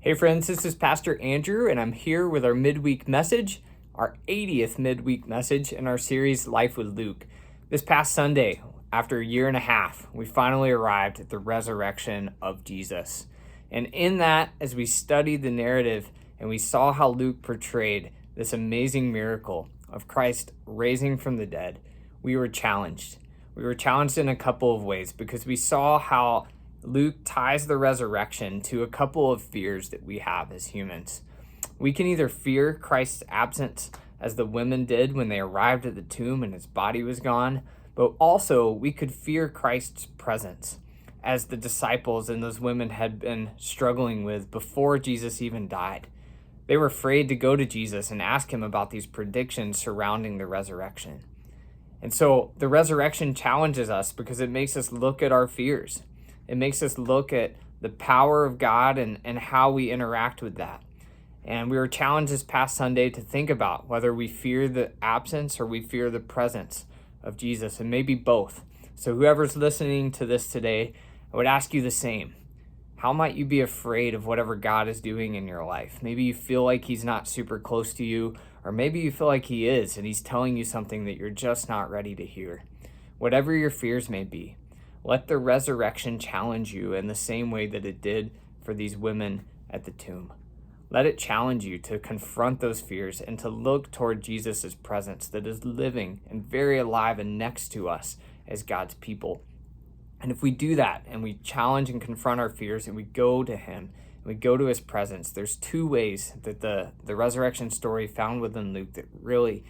Hey friends, this is Pastor Andrew, and I'm here with our midweek message, our 80th midweek message in our series, Life with Luke. This past Sunday, after a year and a half, we finally arrived at the resurrection of Jesus. And in that, as we studied the narrative and we saw how Luke portrayed this amazing miracle of Christ raising from the dead, we were challenged. We were challenged in a couple of ways because we saw how Luke ties the resurrection to a couple of fears that we have as humans. We can either fear Christ's absence, as the women did when they arrived at the tomb and his body was gone, but also we could fear Christ's presence, as the disciples and those women had been struggling with before Jesus even died. They were afraid to go to Jesus and ask him about these predictions surrounding the resurrection. And so the resurrection challenges us because it makes us look at our fears. It makes us look at the power of God and how we interact with that. And we were challenged this past Sunday to think about whether we fear the absence or we fear the presence of Jesus, and maybe both. So whoever's listening to this today, I would ask you the same. How might you be afraid of whatever God is doing in your life? Maybe you feel like he's not super close to you, or maybe you feel like he is and he's telling you something that you're just not ready to hear. Whatever your fears may be, let the resurrection challenge you in the same way that it did for these women at the tomb. Let it challenge you to confront those fears and to look toward Jesus' presence that is living and very alive and next to us as God's people. And if we do that and we challenge and confront our fears and we go to him and we go to his presence, there's two ways that the resurrection story found within Luke that really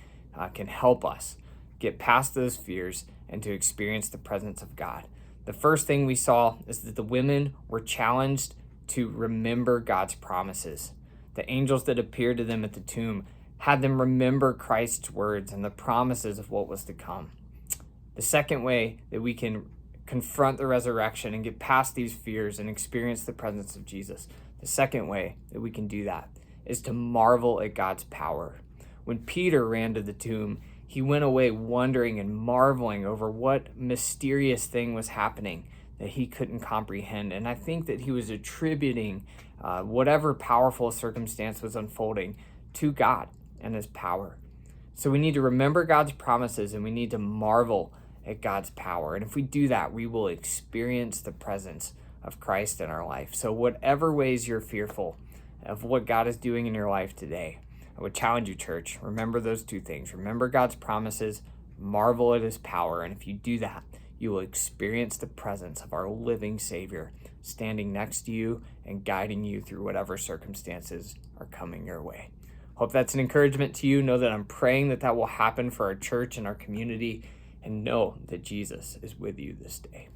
can help us get past those fears and to experience the presence of God. The first thing we saw is that the women were challenged to remember God's promises. The angels that appeared to them at the tomb had them remember Christ's words and the promises of what was to come. The second way that we can confront the resurrection and get past these fears and experience the presence of Jesus, the second way that we can do that is to marvel at God's power. When Peter ran to the tomb, he went away wondering and marveling over what mysterious thing was happening that he couldn't comprehend. And I think that he was attributing whatever powerful circumstance was unfolding to God and his power. So we need to remember God's promises and we need to marvel at God's power. And if we do that, we will experience the presence of Christ in our life. So whatever ways you're fearful of what God is doing in your life today, I would challenge you, church, remember those two things. Remember God's promises, marvel at his power, and if you do that, you will experience the presence of our living Savior standing next to you and guiding you through whatever circumstances are coming your way. Hope that's an encouragement to you. Know that I'm praying that will happen for our church and our community, and know that Jesus is with you this day.